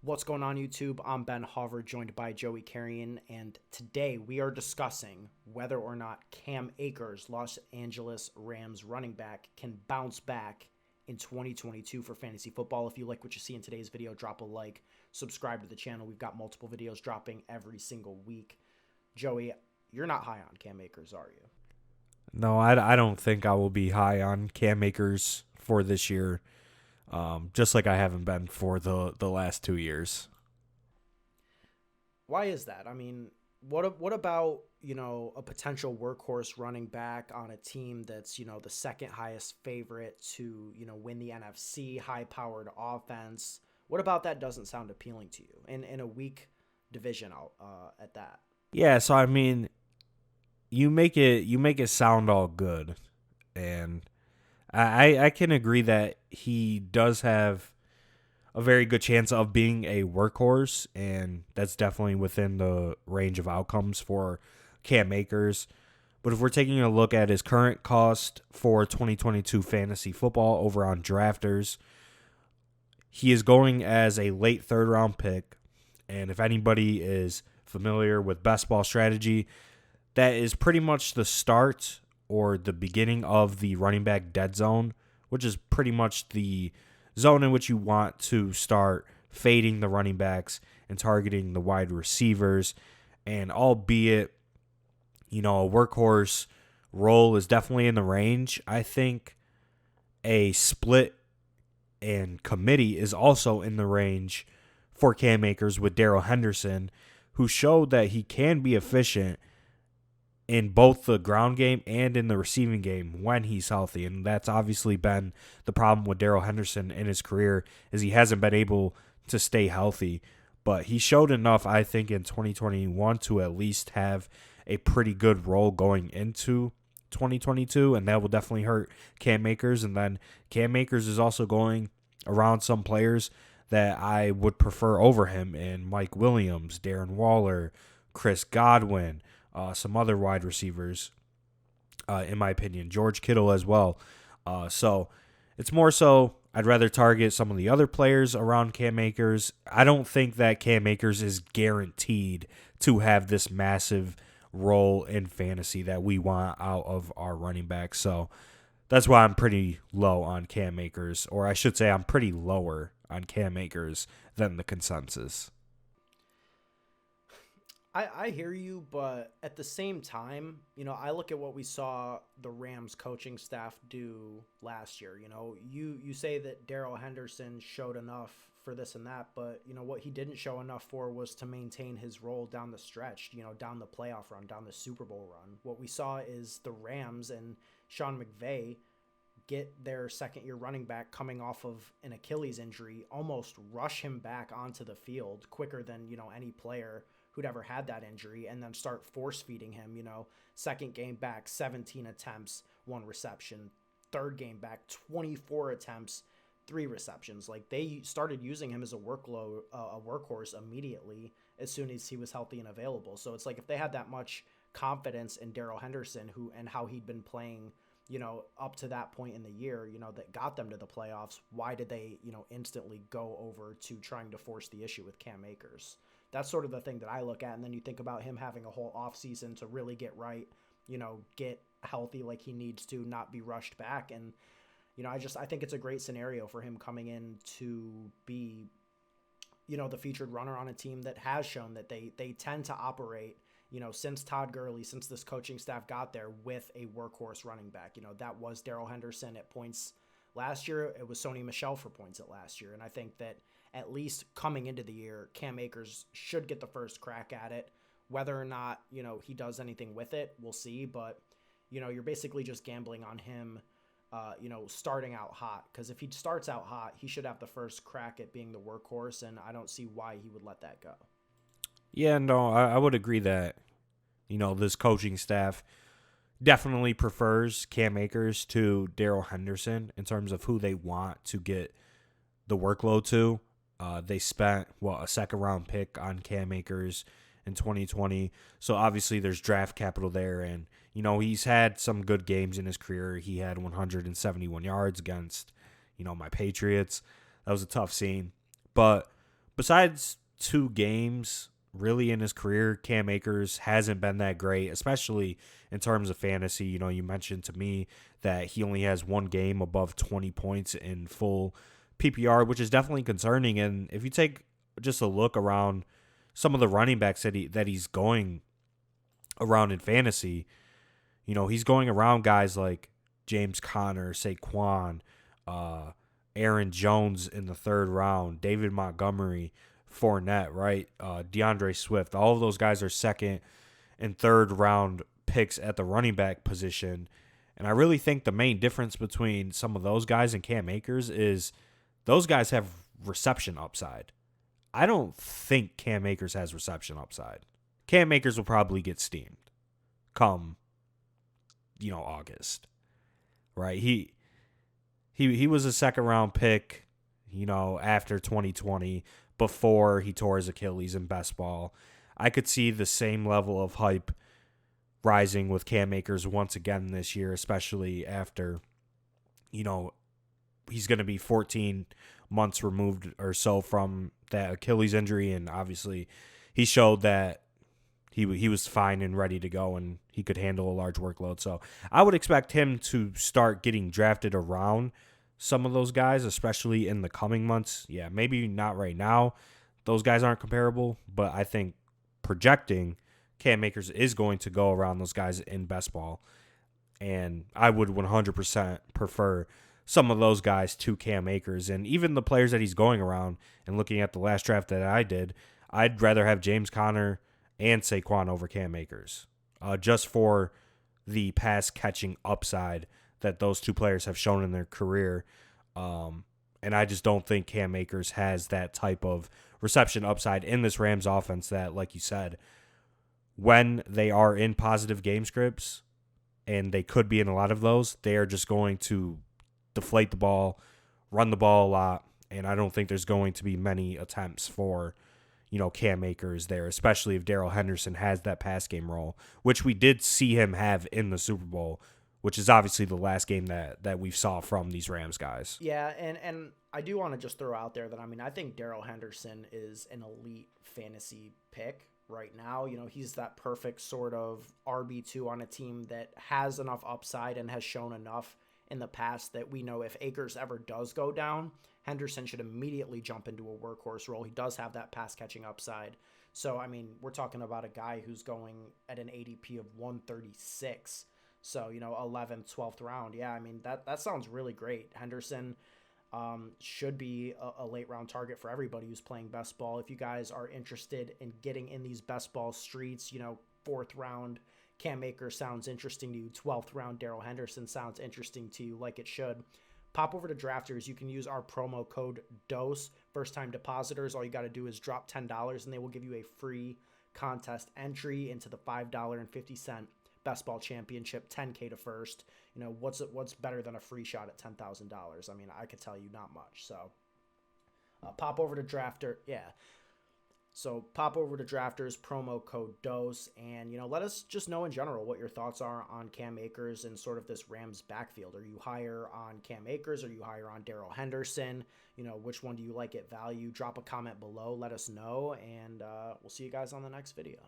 What's going on, YouTube? I'm Ben Hover, joined by Joey Carrion, and today we are discussing whether or not Cam Akers, Los Angeles Rams running back, can bounce back in 2022 for fantasy football. If you like what you see in today's video, drop a like, subscribe to the channel. We've got multiple videos dropping every single week. Joey, you're not high on Cam Akers, are you? No, I don't think I will be high on Cam Akers for this year, just like I haven't been for the last 2 years. Why is that? I mean, what about, a potential workhorse running back on a team that's, the second highest favorite to, win the NFC, high-powered offense? What about that doesn't sound appealing to you in a weak division at that? Yeah, so I mean, you make it sound all good, and I can agree that he does have a very good chance of being a workhorse, and that's definitely within the range of outcomes for Cam Akers. But if we're taking a look at his current cost for 2022 fantasy football over on Drafters, he is going as a late third round pick. And if anybody is familiar with best ball strategy, that is pretty much the start or the beginning of the running back dead zone, which is pretty much the zone in which you want to start fading the running backs and targeting the wide receivers. And albeit, a workhorse role is definitely in the range, I think a split and committee is also in the range for Cam Akers with Darryl Henderson, who showed that he can be efficient in both the ground game and in the receiving game when he's healthy. And that's obviously been the problem with Darryl Henderson in his career, is he hasn't been able to stay healthy. But he showed enough, I think, in 2021 to at least have a pretty good role going into 2022, and that will definitely hurt Cam Akers. And then Cam Akers is also going around some players that I would prefer over him in Mike Williams, Darren Waller, Chris Godwin, some other wide receivers, in my opinion, George Kittle as well. So it's more so I'd rather target some of the other players around Cam Akers. I don't think that Cam Akers is guaranteed to have this massive role in fantasy that we want out of our running back. So that's why I'm pretty low on Cam Akers, or I should say I'm pretty lower on Cam Akers than the consensus. I hear you, but at the same time, I look at what we saw the Rams coaching staff do last year. You say that Darrell Henderson showed enough for this and that, but what he didn't show enough for was to maintain his role down the stretch, down the playoff run, down the Super Bowl run. What we saw is the Rams and Sean McVay get their second-year running back coming off of an Achilles injury, almost rush him back onto the field quicker than, any player who'd ever had that injury, and then start force-feeding him, second game back, 17 attempts, 1 reception. Third game back, 24 attempts, 3 receptions. Like, they started using him as a workhorse immediately as soon as he was healthy and available. So it's like, if they had that much confidence in Darrell Henderson, and how he'd been playing, up to that point in the year, that got them to the playoffs, why did they, instantly go over to trying to force the issue with Cam Akers? That's sort of the thing that I look at. And then you think about him having a whole offseason to really get right, get healthy like he needs to, not be rushed back. And, I think it's a great scenario for him coming in to be, the featured runner on a team that has shown that they tend to operate, since Todd Gurley, since this coaching staff got there, with a workhorse running back. That was Darrell Henderson at points last year. It was Sony Michel for points at last year. And I think that at least coming into the year, Cam Akers should get the first crack at it. Whether or not, he does anything with it, we'll see. But, you're basically just gambling on him, starting out hot. Because if he starts out hot, he should have the first crack at being the workhorse, and I don't see why he would let that go. Yeah, no, I would agree that, this coaching staff definitely prefers Cam Akers to Darrell Henderson in terms of who they want to get the workload to. They spent, a second-round pick on Cam Akers in 2020. So obviously there's draft capital there. And, he's had some good games in his career. He had 171 yards against, my Patriots. That was a tough scene. But besides 2 games, really in his career, Cam Akers hasn't been that great, especially in terms of fantasy. You know, you mentioned to me that he only has 1 game above 20 points in full PPR, which is definitely concerning. And if you take just a look around some of the running backs that he's going around in fantasy, you know, he's going around guys like James Conner, Saquon, Aaron Jones in the 3rd round, David Montgomery, Fournette, right? DeAndre Swift. All of those guys are 2nd and 3rd round picks at the running back position. And I really think the main difference between some of those guys and Cam Akers is those guys have reception upside. I don't think Cam Akers has reception upside. Cam Akers will probably get steamed come, August, right? He was a 2nd-round pick, after 2020, before he tore his Achilles in best ball. I could see the same level of hype rising with Cam Akers once again this year, especially after, he's going to be 14 months removed or so from that Achilles injury, and obviously he showed that he was fine and ready to go, and he could handle a large workload. So I would expect him to start getting drafted around some of those guys, especially in the coming months. Yeah, maybe not right now. Those guys aren't comparable, but I think projecting Cam Akers is going to go around those guys in best ball. And I would 100% prefer some of those guys to Cam Akers. And even the players that he's going around, and looking at the last draft that I did, I'd rather have James Conner and Saquon over Cam Akers, just for the pass catching upside that those two players have shown in their career. And I just don't think Cam Akers has that type of reception upside in this Rams offense that, like you said, when they are in positive game scripts, and they could be in a lot of those, they are just going to deflate the ball, run the ball a lot, and I don't think there's going to be many attempts for Cam Akers there, especially if Darryl Henderson has that pass game role, which we did see him have in the Super Bowl, which is obviously the last game that we saw from these Rams guys. Yeah, and I do want to just throw out there that, I think Darryl Henderson is an elite fantasy pick right now. He's that perfect sort of RB2 on a team that has enough upside and has shown enough in the past that we know if Akers ever does go down, Henderson should immediately jump into a workhorse role. He does have that pass catching upside. So, we're talking about a guy who's going at an ADP of 136. So, 11th, 12th round. Yeah, that sounds really great. Henderson should be a late round target for everybody who's playing best ball. If you guys are interested in getting in these best ball streets, 4th round Cam Akers sounds interesting to you, 12th round Darryl Henderson sounds interesting to you, like it should, pop over to Drafters. You can use our promo code DOSE. First time depositors, all you got to do is drop $10 and they will give you a free contest entry into the $5.50 best ball championship, 10K to first. What's better than a free shot at $10,000? I could tell you not much. So pop over to Drafter. Yeah. So pop over to Drafters, promo code DOSE, and, let us just know in general what your thoughts are on Cam Akers and sort of this Rams backfield. Are you higher on Cam Akers? Are you higher on Darryl Henderson? Which one do you like at value? Drop a comment below. Let us know, and we'll see you guys on the next video.